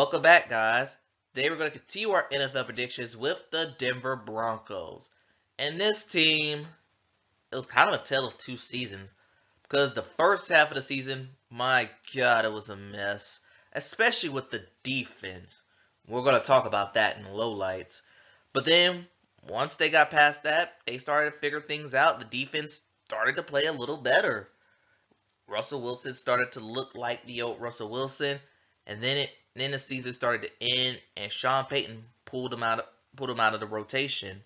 Welcome back, guys. Today we're going to continue our NFL predictions with the Denver Broncos. And this team, it was kind of a tale of two seasons. Because the first half of the season, my God, it was a mess. Especially with the defense. We're going to talk about that in the lowlights. But then, once they got past that, they started to figure things out. The defense started to play a little better. Russell Wilson started to look like the old Russell Wilson, and then the season started to end, and Sean Payton pulled him out of the rotation,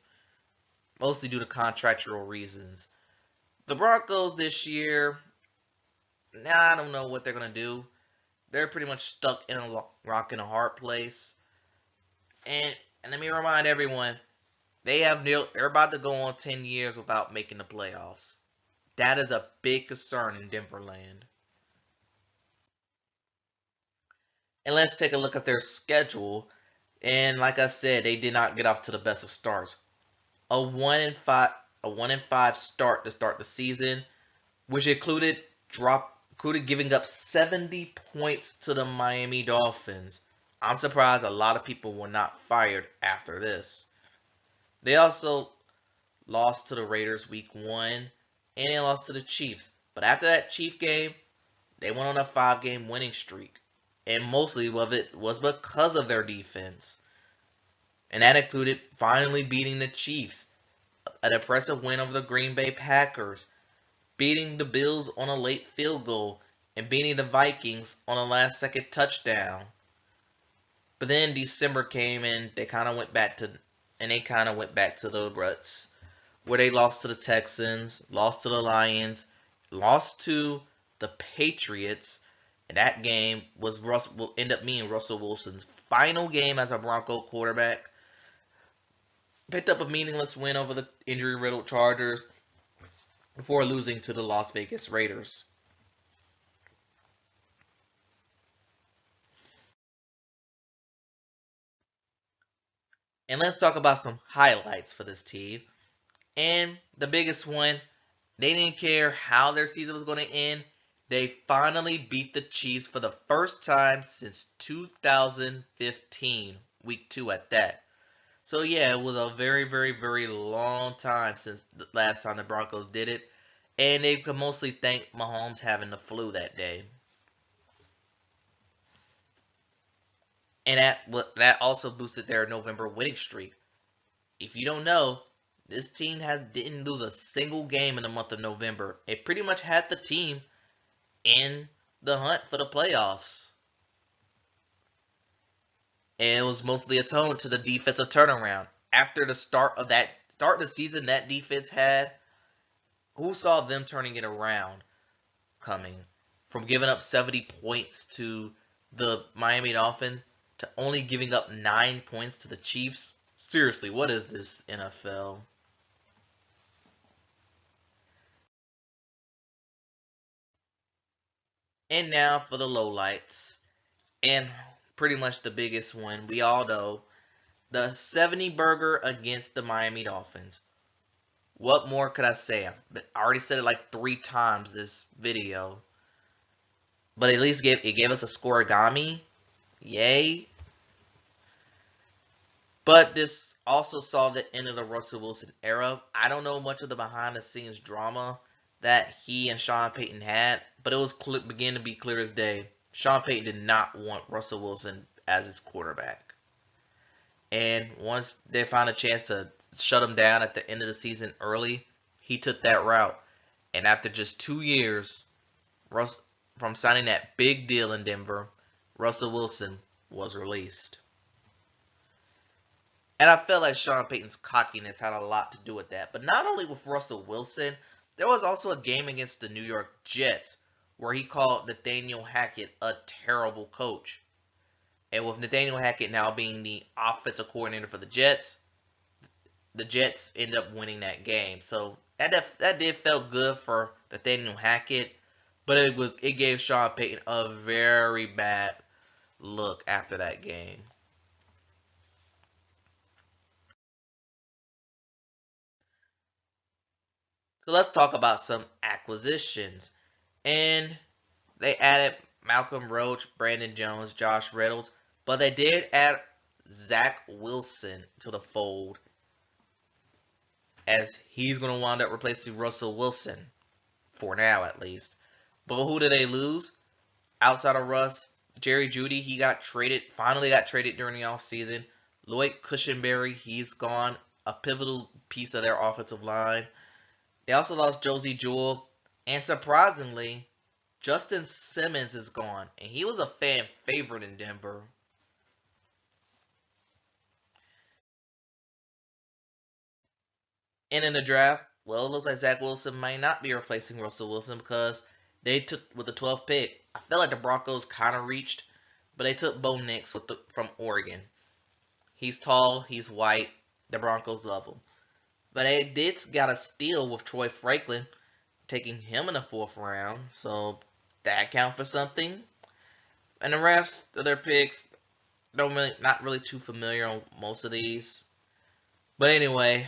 mostly due to contractual reasons. The Broncos this year, I don't know what they're gonna do. They're pretty much stuck in a rock and a hard place. And let me remind everyone, they're about to go on 10 years without making the playoffs. That is a big concern in Denver land. And let's take a look at their schedule. And like I said, they did not get off to the best of starts. A 1-5, a 1-5 start to start the season, which included giving up 70 points to the Miami Dolphins. I'm surprised a lot of people were not fired after this. They also lost to the Raiders week 1, and they lost to the Chiefs. But after that Chief game, they went on a 5-game winning streak. And mostly of it was because of their defense. And that included finally beating the Chiefs, an impressive win over the Green Bay Packers, beating the Bills on a late field goal, and beating the Vikings on a last-second touchdown. But then December came and they kind of went back to the ruts, where they lost to the Texans, lost to the Lions, lost to the Patriots. And that game will end up being Russell Wilson's final game as a Bronco quarterback. Picked up a meaningless win over the injury-riddled Chargers before losing to the Las Vegas Raiders. And let's talk about some highlights for this team. And the biggest one, they didn't care how their season was going to end. They finally beat the Chiefs for the first time since 2015, week 2 at that. So yeah, it was a very, very, very long time since the last time the Broncos did it. And they could mostly thank Mahomes having the flu that day. And that also boosted their November winning streak. If you don't know, this team didn't lose a single game in the month of November. It pretty much had the team in the hunt for the playoffs. And it was mostly atone to the defensive turnaround. After the start of the season that defense had, who saw them turning it around coming? From giving up 70 points to the Miami Dolphins to only giving up 9 points to the Chiefs. Seriously, what is this NFL? And now for the lowlights. And pretty much the biggest one, we all know, the 70 burger against the Miami Dolphins. What more could I say? I already said it like 3 times this video. But at least it gave us a scoregami. Yay. But this also saw the end of the Russell Wilson era. I don't know much of the behind the scenes drama that he and Sean Payton had, but it was began to be clear as day. Sean Payton did not want Russell Wilson as his quarterback. And once they found a chance to shut him down at the end of the season early, he took that route. And after just 2 years from signing that big deal in Denver, Russell Wilson was released. And I felt like Sean Payton's cockiness had a lot to do with that. But not only with Russell Wilson, there was also a game against the New York Jets where he called Nathaniel Hackett a terrible coach. And with Nathaniel Hackett now being the offensive coordinator for the Jets end up winning that game. So that did felt good for Nathaniel Hackett, but it gave Sean Payton a very bad look after that game. So let's talk about some acquisitions. And they added Malcolm Roach, Brandon Jones, Josh Reynolds. But they did add Zach Wilson to the fold, as he's going to wind up replacing Russell Wilson, for now at least. But who did they lose? Outside of Russ, Jerry Jeudy, he finally got traded during the offseason. Lloyd Cushenberry, he's gone, a pivotal piece of their offensive line. They also lost Josie Jewell, and surprisingly, Justin Simmons is gone, and he was a fan favorite in Denver. And in the draft, well, it looks like Zach Wilson might not be replacing Russell Wilson because they took with the 12th pick. I feel like the Broncos kind of reached, but they took Bo Nix from Oregon. He's tall, he's white. The Broncos love him. But they did got a steal with Troy Franklin, taking him in the fourth round. So that count for something. And the rest of their picks, not really too familiar on most of these. But anyway,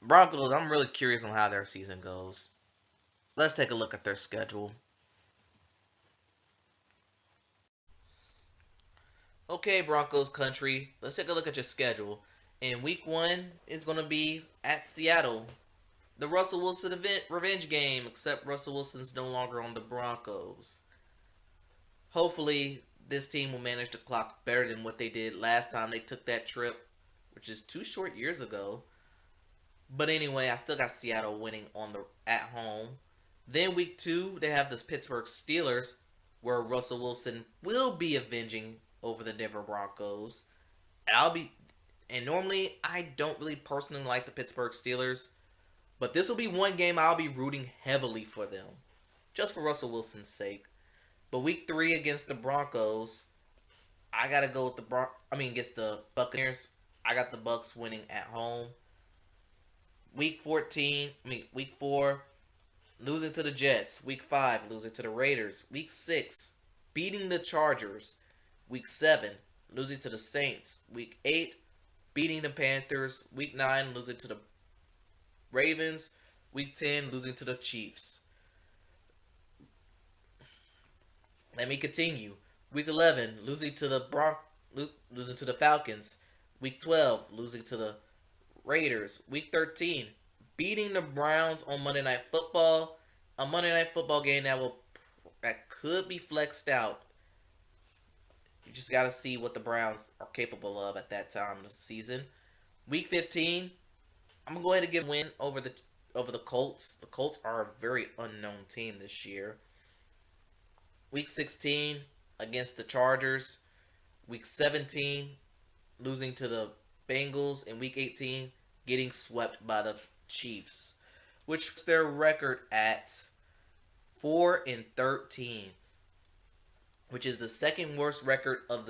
Broncos, I'm really curious on how their season goes. Let's take a look at their schedule. Okay, Broncos country, let's take a look at your schedule. And week one is going to be at Seattle. The Russell Wilson event revenge game, except Russell Wilson's no longer on the Broncos. Hopefully, this team will manage to clock better than what they did last time they took that trip, which is 2 short years ago. But anyway, I still got Seattle winning at home. Then week two, they have the Pittsburgh Steelers, where Russell Wilson will be avenging over the Denver Broncos. And normally I don't really personally like the Pittsburgh Steelers, but this will be one game I'll be rooting heavily for them, just for Russell Wilson's sake. But week three against the Broncos, I gotta go with against the Buccaneers. I got the Bucks winning at home. Week 4, losing to the Jets. Week 5, losing to the Raiders. Week 6, beating the Chargers. Week 7, losing to the Saints. Week 8, beating the Panthers. Week 9, losing to the Ravens. Week 10, losing to the Chiefs. Let me continue. Week 11, losing to the Falcons. Week 12, losing to the Raiders. Week 13, beating the Browns on Monday Night Football. A Monday Night Football game that could be flexed out. You just got to see what the Browns are capable of at that time of the season. Week 15, I'm going to go ahead and give a win over the Colts. The Colts are a very unknown team this year. Week 16, against the Chargers. Week 17, losing to the Bengals. In Week 18, getting swept by the Chiefs, which puts their record at 4-13, which is the second worst record in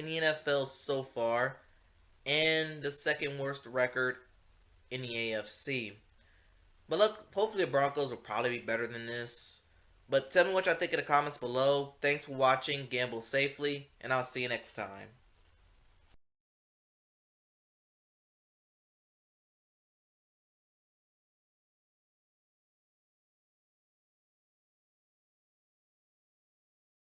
the NFL so far, and the second worst record in the AFC. But look, hopefully the Broncos will probably be better than this. But tell me what y'all think in the comments below. Thanks for watching. Gamble safely, and I'll see you next time.